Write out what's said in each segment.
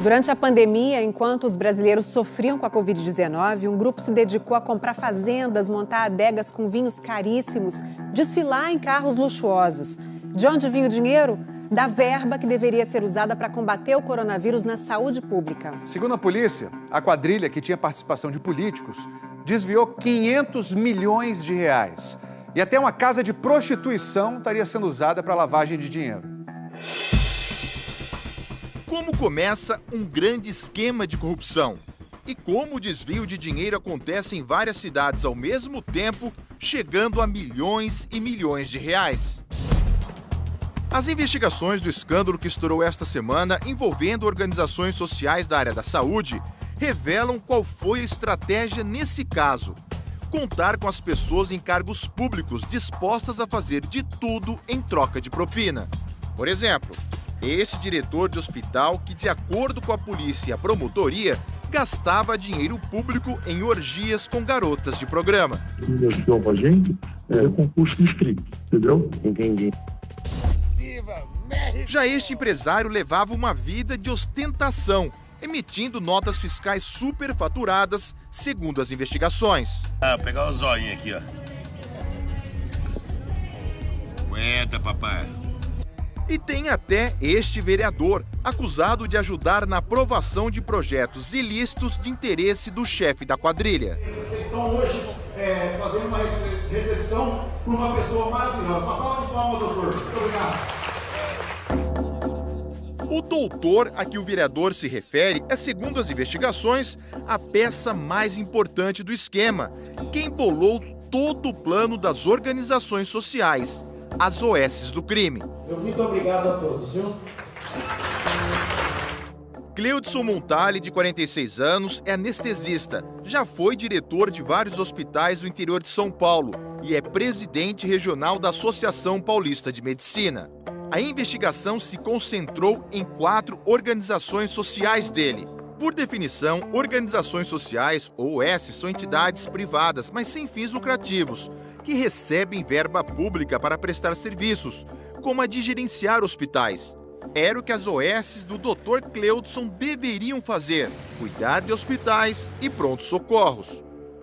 Durante a pandemia, enquanto os brasileiros sofriam com a Covid-19, um grupo se dedicou a comprar fazendas, montar adegas com vinhos caríssimos, desfilar em carros luxuosos. De onde vinha o dinheiro? Da verba que deveria ser usada para combater o coronavírus na saúde pública. Segundo a polícia, a quadrilha, que tinha participação de políticos, desviou 500 milhões de reais. E até uma casa de prostituição estaria sendo usada para lavagem de dinheiro. Como começa um grande esquema de corrupção? E como o desvio de dinheiro acontece em várias cidades ao mesmo tempo, chegando a milhões e milhões de reais? As investigações do escândalo que estourou esta semana envolvendo organizações sociais da área da saúde revelam qual foi a estratégia nesse caso. Contar com as pessoas em cargos públicos dispostas a fazer de tudo em troca de propina. Por exemplo, esse diretor de hospital que, de acordo com a polícia e a promotoria, gastava dinheiro público em orgias com garotas de programa. Investiu com a gente concurso inscrito, entendeu? Entendi. Já este empresário levava uma vida de ostentação, emitindo notas fiscais superfaturadas, segundo as investigações. Pegar o zoinho aqui, ó. Aguenta, papai. E tem até este vereador, acusado de ajudar na aprovação de projetos ilícitos de interesse do chefe da quadrilha. Vocês estão hoje fazendo uma recepção para uma pessoa maravilhosa. Uma salva de palmas, doutor. Muito obrigado. O doutor a que o vereador se refere é, segundo as investigações, a peça mais importante do esquema, quem bolou todo o plano das organizações sociais, as OS do crime. Muito obrigado a todos, viu? Cleudson Montali, de 46 anos, é anestesista. Já foi diretor de vários hospitais do interior de São Paulo e é presidente regional da Associação Paulista de Medicina. A investigação se concentrou em 4 organizações sociais dele. Por definição, organizações sociais, ou OS, são entidades privadas, mas sem fins lucrativos, que recebem verba pública para prestar serviços, como a de gerenciar hospitais. Era o que as OS do Dr. Cleudson deveriam fazer, cuidar de hospitais e prontos-socorros.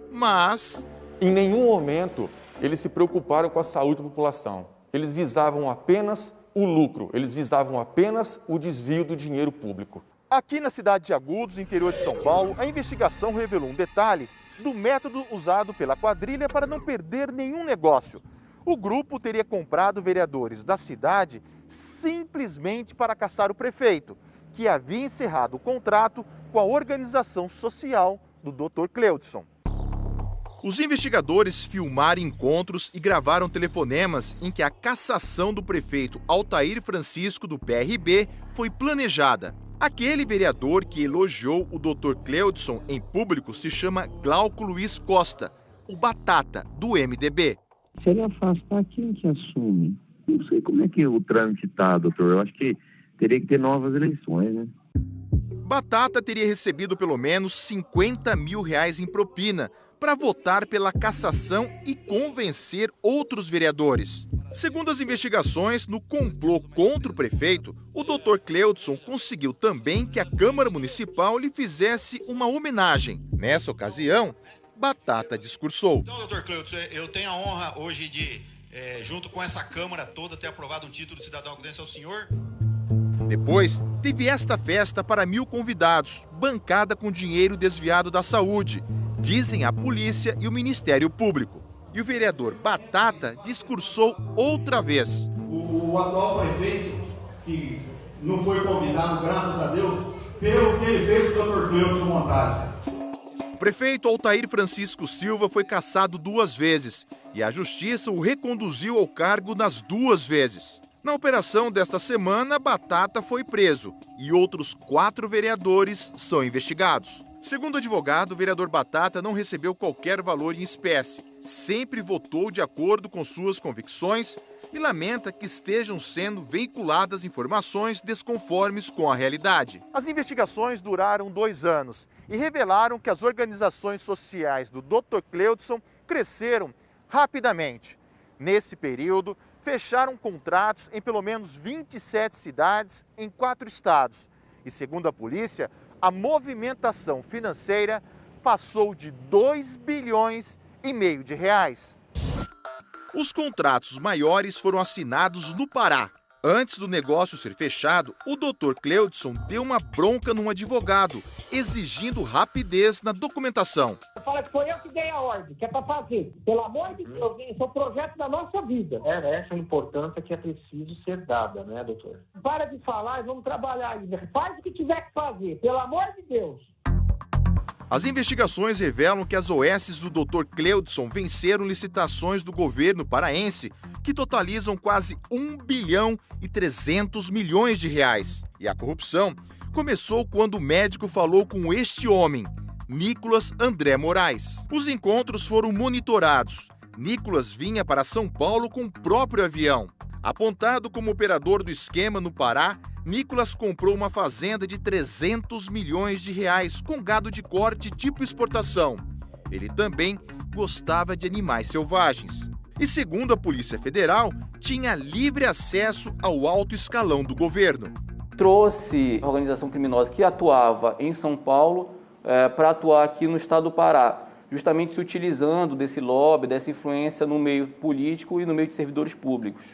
Mas em nenhum momento eles se preocuparam com a saúde da população. Eles visavam apenas o lucro, eles visavam apenas o desvio do dinheiro público. Aqui na cidade de Agudos, interior de São Paulo, a investigação revelou um detalhe do método usado pela quadrilha para não perder nenhum negócio. O grupo teria comprado vereadores da cidade simplesmente para caçar o prefeito, que havia encerrado o contrato com a organização social do Dr. Cleudson. Os investigadores filmaram encontros e gravaram telefonemas em que a cassação do prefeito Altair Francisco, do PRB, foi planejada. Aquele vereador que elogiou o Dr. Cleudson em público se chama Glauco Luiz Costa, o Batata, do MDB. Se ele afastar, quem que assume? Não sei como é que o trâmite está, doutor. Eu acho que teria que ter novas eleições, né? Batata teria recebido pelo menos R$50 mil em propina para votar pela cassação e convencer outros vereadores. Segundo as investigações, no complô contra o prefeito, o Dr. Cleudson conseguiu também que a Câmara Municipal lhe fizesse uma homenagem. Nessa ocasião, Batata discursou. Então, Dr. Cleudson, eu tenho a honra hoje de, junto com essa Câmara toda, ter aprovado um título de cidadão agudense ao senhor. Depois, teve esta festa para 1.000 convidados, bancada com dinheiro desviado da saúde, dizem a polícia e o Ministério Público. E o vereador Batata discursou outra vez. O atual prefeito, que não foi convidado, graças a Deus, pelo que ele fez com o Dr. Cleudson Montali. O prefeito Altair Francisco Silva foi cassado 2 vezes e a Justiça o reconduziu ao cargo nas 2 vezes. Na operação desta semana, Batata foi preso e outros 4 vereadores são investigados. Segundo o advogado, o vereador Batata não recebeu qualquer valor em espécie, sempre votou de acordo com suas convicções e lamenta que estejam sendo veiculadas informações desconformes com a realidade. As investigações duraram 2 anos e revelaram que as organizações sociais do Dr. Cleudson cresceram rapidamente. Nesse período, fecharam contratos em pelo menos 27 cidades em 4 estados E segundo a polícia, a movimentação financeira passou de 2,5 bilhões de reais. Os contratos maiores foram assinados no Pará. Antes do negócio ser fechado, o Dr. Cleudson deu uma bronca num advogado, exigindo rapidez na documentação. Fala que foi eu que dei a ordem, que é para fazer. Pelo amor de Deus, esse é o projeto da nossa vida. Essa é a importância que é preciso ser dada, né, doutor? Para de falar e vamos trabalhar aí. Faz o que tiver que fazer, pelo amor de Deus. As investigações revelam que as OSs do Dr. Cleudson venceram licitações do governo paraense que totalizam quase 1,3 bilhão de reais. E a corrupção começou quando o médico falou com este homem, Nicolas André Moraes. Os encontros foram monitorados. Nicolas vinha para São Paulo com o próprio avião. Apontado como operador do esquema no Pará, Nicolas comprou uma fazenda de 300 milhões de reais com gado de corte tipo exportação. Ele também gostava de animais selvagens. E segundo a Polícia Federal, tinha livre acesso ao alto escalão do governo. Trouxe a organização criminosa que atuava em São Paulo para atuar aqui no estado do Pará, justamente se utilizando desse lobby, dessa influência no meio político e no meio de servidores públicos.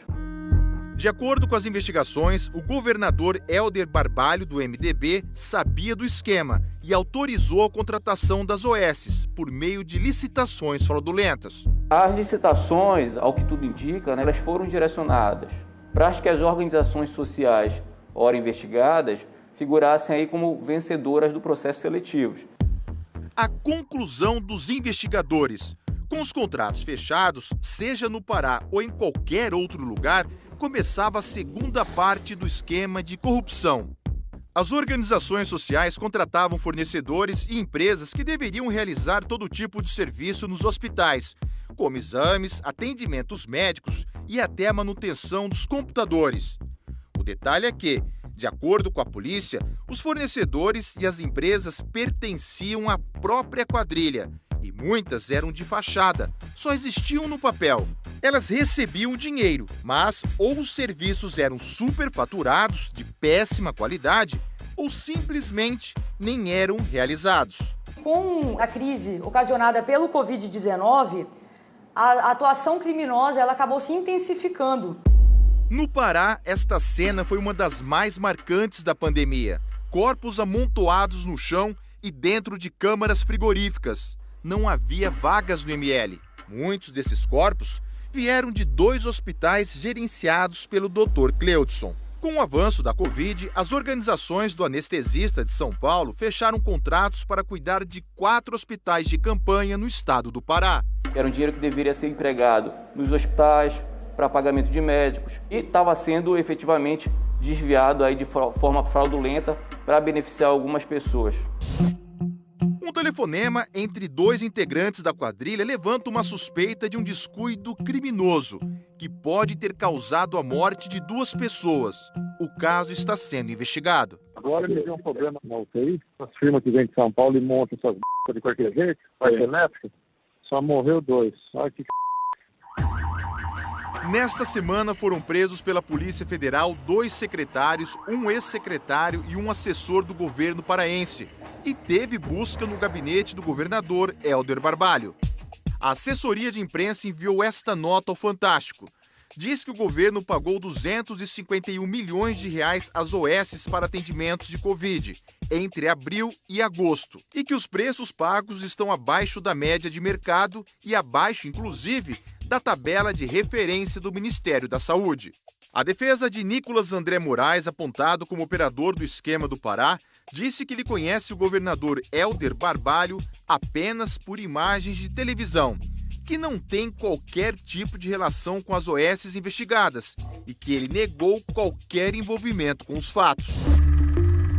De acordo com as investigações, o governador Helder Barbalho, do MDB, sabia do esquema e autorizou a contratação das OSs por meio de licitações fraudulentas. As licitações, ao que tudo indica, elas foram direcionadas para que as organizações sociais, ora investigadas, figurassem aí como vencedoras do processo seletivo. A conclusão dos investigadores: com os contratos fechados, seja no Pará ou em qualquer outro lugar, começava a segunda parte do esquema de corrupção. As organizações sociais contratavam fornecedores e empresas que deveriam realizar todo tipo de serviço nos hospitais, como exames, atendimentos médicos e até a manutenção dos computadores. O detalhe é que, de acordo com a polícia, os fornecedores e as empresas pertenciam à própria quadrilha e muitas eram de fachada, só existiam no papel. Elas recebiam dinheiro, mas ou os serviços eram superfaturados, de péssima qualidade, ou simplesmente nem eram realizados. Com a crise ocasionada pelo Covid-19, a atuação criminosa ela acabou se intensificando. No Pará, esta cena foi uma das mais marcantes da pandemia. Corpos amontoados no chão e dentro de câmaras frigoríficas. Não havia vagas no ML. Muitos desses corpos vieram de 2 hospitais gerenciados pelo Dr. Cleudson. Com o avanço da Covid, as organizações do anestesista de São Paulo fecharam contratos para cuidar de 4 hospitais de campanha no estado do Pará. Era um dinheiro que deveria ser empregado nos hospitais, para pagamento de médicos, e estava sendo efetivamente desviado aí de forma fraudulenta para beneficiar algumas pessoas. Um telefonema entre 2 integrantes da quadrilha levanta uma suspeita de um descuido criminoso, que pode ter causado a morte de 2 pessoas. O caso está sendo investigado. Agora ele tem um problema na UTI, as firmas que vêm de São Paulo e montam essas b****** de qualquer jeito, parte elétrica, só morreu 2. Olha que Nesta semana foram presos pela Polícia Federal 2 secretários, um ex-secretário e um assessor do governo paraense. E teve busca no gabinete do governador Helder Barbalho. A assessoria de imprensa enviou esta nota ao Fantástico. Diz que o governo pagou 251 milhões de reais às OSs para atendimentos de Covid entre abril e agosto e que os preços pagos estão abaixo da média de mercado e abaixo, inclusive, da tabela de referência do Ministério da Saúde. A defesa de Nicolas André Moraes, apontado como operador do esquema do Pará, disse que ele conhece o governador Helder Barbalho apenas por imagens de televisão, que não tem qualquer tipo de relação com as OSs investigadas e que ele negou qualquer envolvimento com os fatos.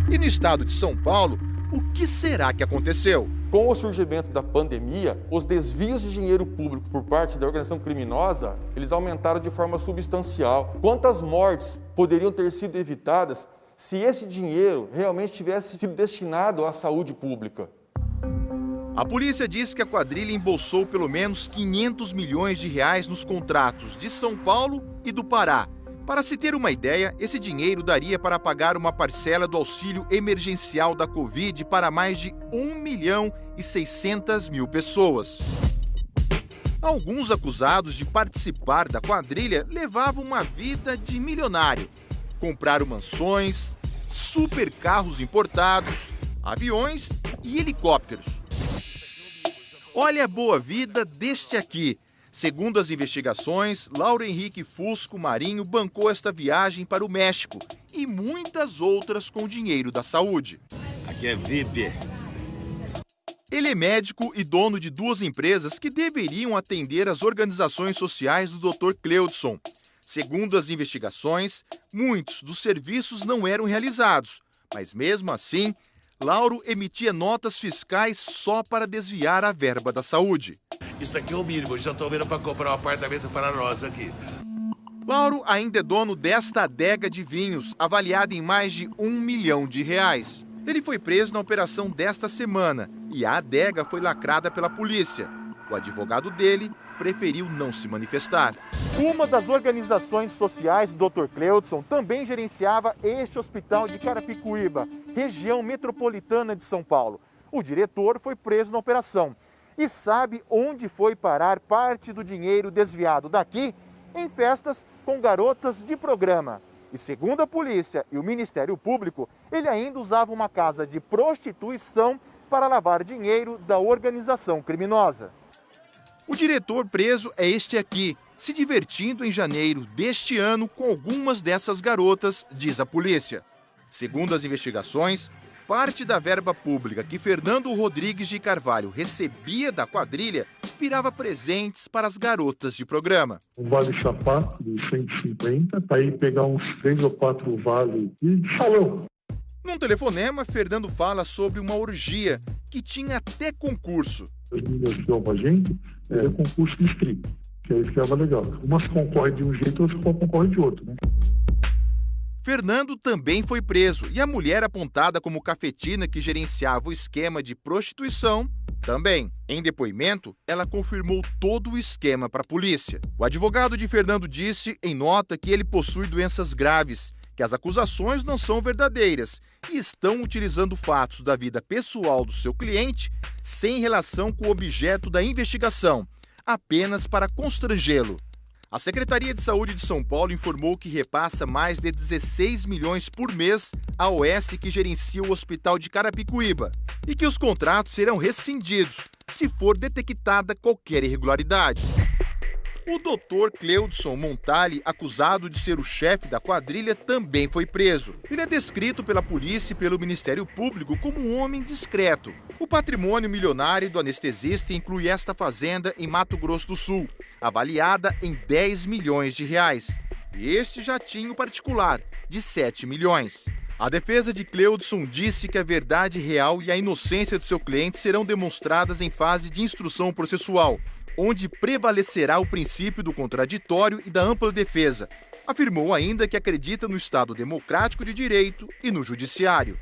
E no estado de São Paulo, o que será que aconteceu? Com o surgimento da pandemia, os desvios de dinheiro público por parte da organização criminosa, eles aumentaram de forma substancial. Quantas mortes poderiam ter sido evitadas se esse dinheiro realmente tivesse sido destinado à saúde pública? A polícia diz que a quadrilha embolsou pelo menos 500 milhões de reais nos contratos de São Paulo e do Pará, Para se ter uma ideia, esse dinheiro daria para pagar uma parcela do auxílio emergencial da Covid para mais de 1.600.000 pessoas. Alguns acusados de participar da quadrilha levavam uma vida de milionário. Compraram mansões, supercarros importados, aviões e helicópteros. Olha a boa vida deste aqui. Segundo as investigações, Lauro Henrique Fusco Marinho bancou esta viagem para o México e muitas outras com dinheiro da saúde. Aqui é VIP. Ele é médico e dono de 2 empresas que deveriam atender as organizações sociais do Dr. Cleudson. Segundo as investigações, muitos dos serviços não eram realizados, mas mesmo assim, Lauro emitia notas fiscais só para desviar a verba da saúde. Isso daqui é o mínimo, eu já estou vendo para comprar um apartamento para nós aqui. Lauro ainda é dono desta adega de vinhos, avaliada em mais de R$1 milhão. Ele foi preso na operação desta semana e a adega foi lacrada pela polícia. O advogado dele preferiu não se manifestar. Uma das organizações sociais do Dr. Cleudson também gerenciava este hospital de Carapicuíba, região metropolitana de São Paulo. O diretor foi preso na operação. E sabe onde foi parar parte do dinheiro desviado daqui? Em festas com garotas de programa. E segundo a polícia e o Ministério Público, ele ainda usava uma casa de prostituição para lavar dinheiro da organização criminosa. O diretor preso é este aqui, se divertindo em janeiro deste ano com algumas dessas garotas, diz a polícia. Segundo as investigações, parte da verba pública que Fernando Rodrigues de Carvalho recebia da quadrilha virava presentes para as garotas de programa. Um vale chapá de 150, aí pegar uns 3 ou 4 vale e salão. Num telefonema, Fernando fala sobre uma orgia que tinha até concurso. As meninas que iam com a gente, era concurso de strip, que aí ficava legal. Umas concorrem de um jeito, outras concorrem de outro, né? Fernando também foi preso e a mulher apontada como cafetina que gerenciava o esquema de prostituição também. Em depoimento, ela confirmou todo o esquema para a polícia. O advogado de Fernando disse em nota que ele possui doenças graves, que as acusações não são verdadeiras e estão utilizando fatos da vida pessoal do seu cliente sem relação com o objeto da investigação, apenas para constrangê-lo. A Secretaria de Saúde de São Paulo informou que repassa mais de 16 milhões por mês à OS que gerencia o Hospital de Carapicuíba e que os contratos serão rescindidos se for detectada qualquer irregularidade. O Dr. Cleudson Montali, acusado de ser o chefe da quadrilha, também foi preso. Ele é descrito pela polícia e pelo Ministério Público como um homem discreto. O patrimônio milionário do anestesista inclui esta fazenda em Mato Grosso do Sul, avaliada em 10 milhões de reais. E este jatinho particular, de 7 milhões. A defesa de Cleudson disse que a verdade real e a inocência do seu cliente serão demonstradas em fase de instrução processual, onde prevalecerá o princípio do contraditório e da ampla defesa. Afirmou ainda que acredita no Estado democrático de direito e no judiciário.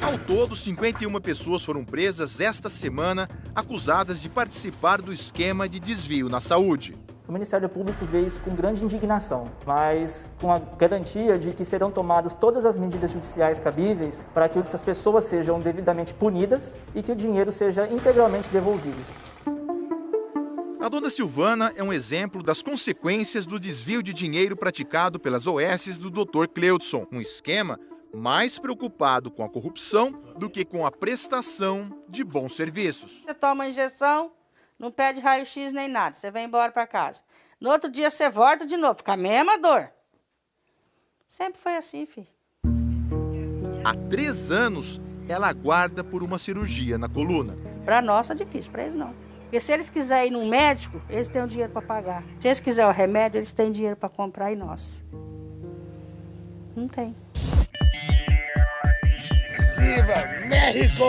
Ao todo, 51 pessoas foram presas esta semana, acusadas de participar do esquema de desvio na saúde. O Ministério Público vê isso com grande indignação, mas com a garantia de que serão tomadas todas as medidas judiciais cabíveis para que essas pessoas sejam devidamente punidas e que o dinheiro seja integralmente devolvido. A dona Silvana é um exemplo das consequências do desvio de dinheiro praticado pelas OS do Dr. Cleudson, um esquema mais preocupado com a corrupção do que com a prestação de bons serviços. Você toma injeção, não pede raio-x nem nada, você vem embora para casa. No outro dia você volta de novo, com a mesma dor. Sempre foi assim, filho. Há 3 anos, ela aguarda por uma cirurgia na coluna. Para nós é difícil, para eles não. Porque se eles quiserem ir num médico, eles têm o dinheiro para pagar. Se eles quiserem o remédio, eles têm dinheiro para comprar e nós. Não tem. Viva México!